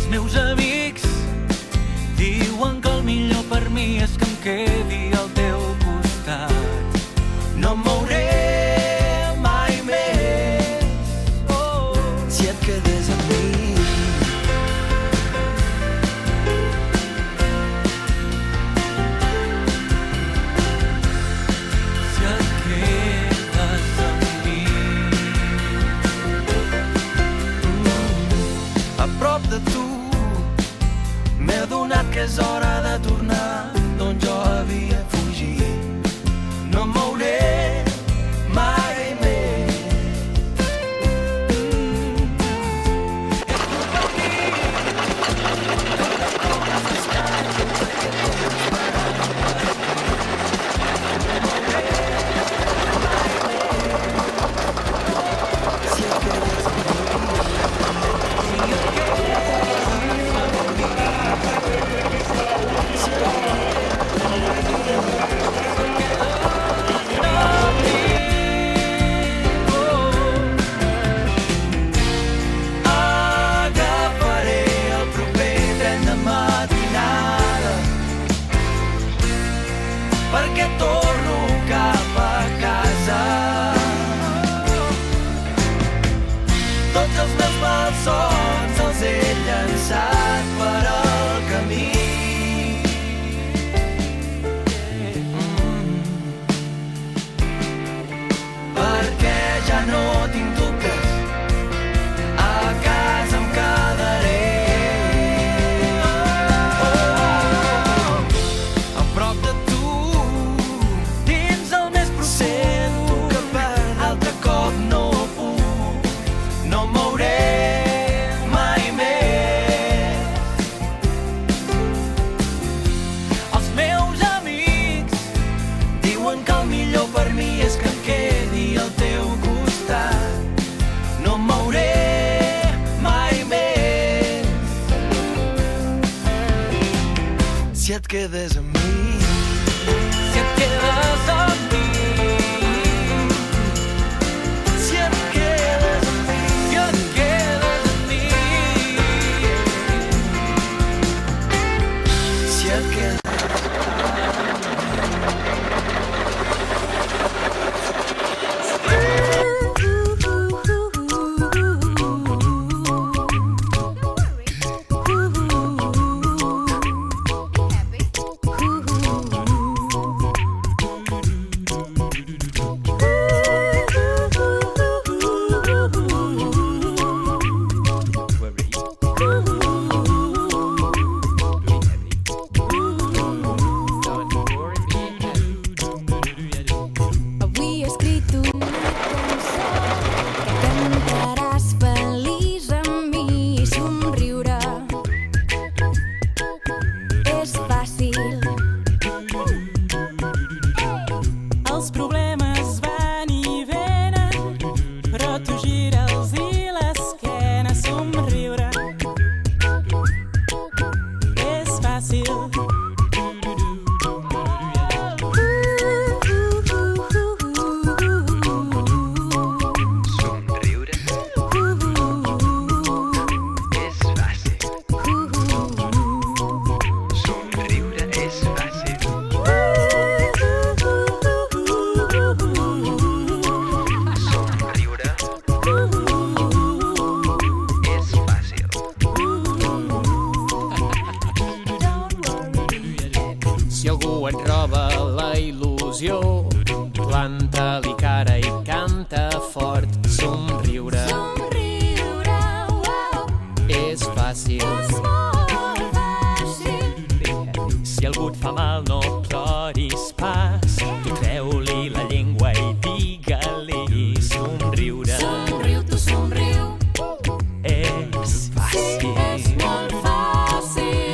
meus amics diuen que el millor per mi és que em quedi al teu costat. No em mouré mai més, si et quedes amb mi. Que és hora de tornar d'on jo havia fugit. No em mouré mai més. Perquè torno cap a casa. Tots els meus malsons els he llançat per al camí. Perquè ja no tinc dubtes, a casa em quedaré. Si et quedes amb mi, si et quedes amb mi, si et quedes amb mi, si et quedes amb mi, si et quedes. Planta-li cara i canta fort. Somriure, somriure, és fàcil, és molt fàcil. Si algú et fa mal no ploris pas, tu treu-li la llengua i digue-li somriure. Somriu, tu somriu, és fàcil, és molt fàcil.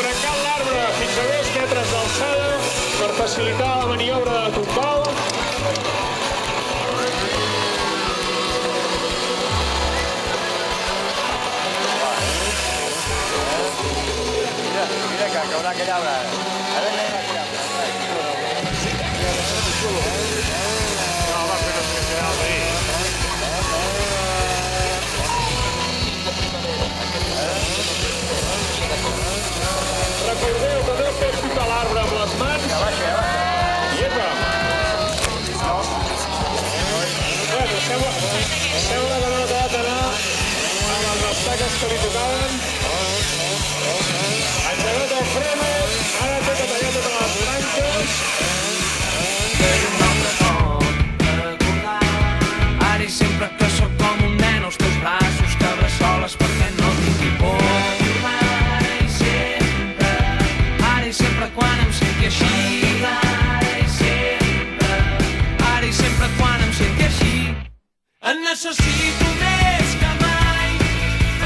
Desbrancar l'arbre fins a 2 metres d'alçada per facilitar la maniobra de tombal. Mira que caurà aquell arbre. No, va fer que quedar al veí. Recordeu que no pot tocar l'arbre amb les mans. I epa! Bueno, sembla que no ha acabat d'anar amb les estaques que li tocaven. Engegat el freno, ara té que tallar totes les branques. Ara i sempre que sóc com un nen als teus braços que bressoles perquè no tingui por. Ara i sempre quan em senti així. Ara i sempre quan em senti així. En necessito més que mai.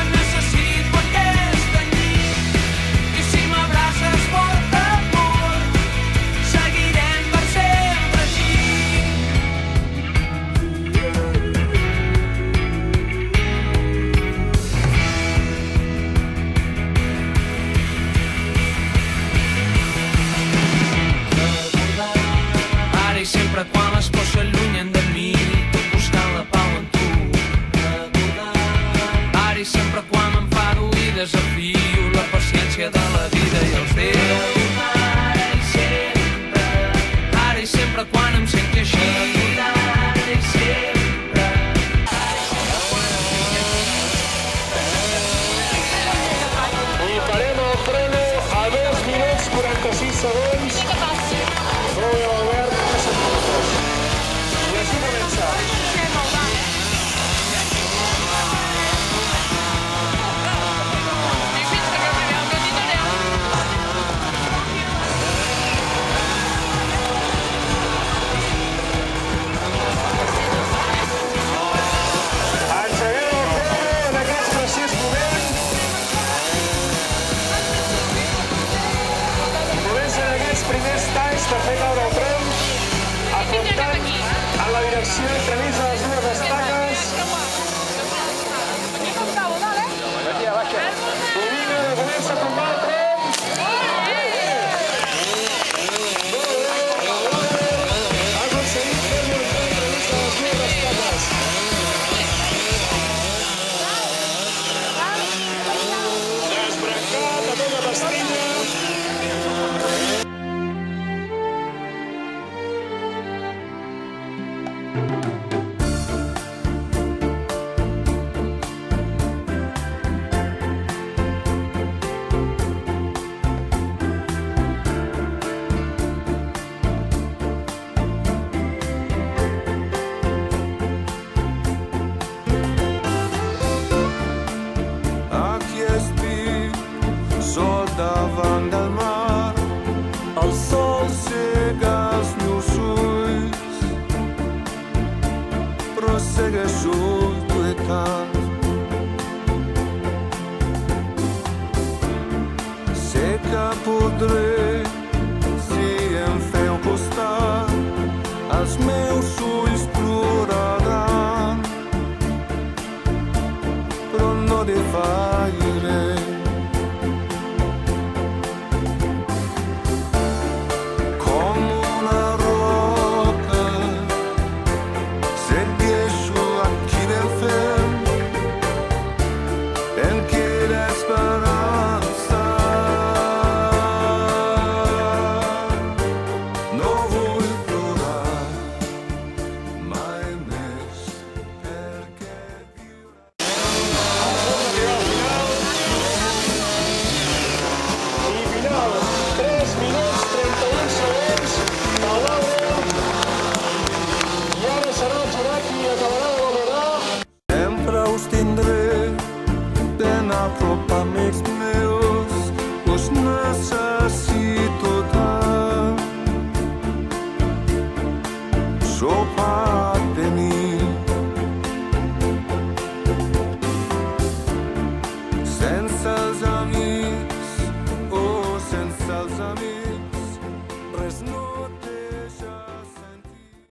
En necessito aquesta nit. I si m'abraces fort amor, seguirem per sempre així. Ara i sempre quan les pors s'allunyen de mi, tot buscant la pau en tu. Ara i sempre quan m'enfado i desafio la paciència de la vida i els déus. Ara i sempre quan em senti així. I parem el freno a 2 minuts 46 segons. Molt bé, Albert, que s'apuntes. I així comença. Engeguem el freno en aquest precís moment. Comencen aquests primers talls per fer caure el tren, apuntant en la direcció entremig de les dues estaques. Domina, comença a tombar el tren. Ha aconseguit fer-li el tren entremig de les dues estaques. Desbrancat a tota pastilla. Aquí estic, sol davant del mar. El sol cega els meus ulls, però segueixo lluitant. Sé que podré, si em feu costat, els meus ulls ploraran, però no defalliré. Com una roca, segueixo aquí de ferm, em queda esperança. No vull plorar mai més, perquè I final, 3 minuts 31 segons del Laura. I ara serà el jurat qui acabarà de valorar. sempre us tindré ben a prop, amics meus, us necessito tant. Sopar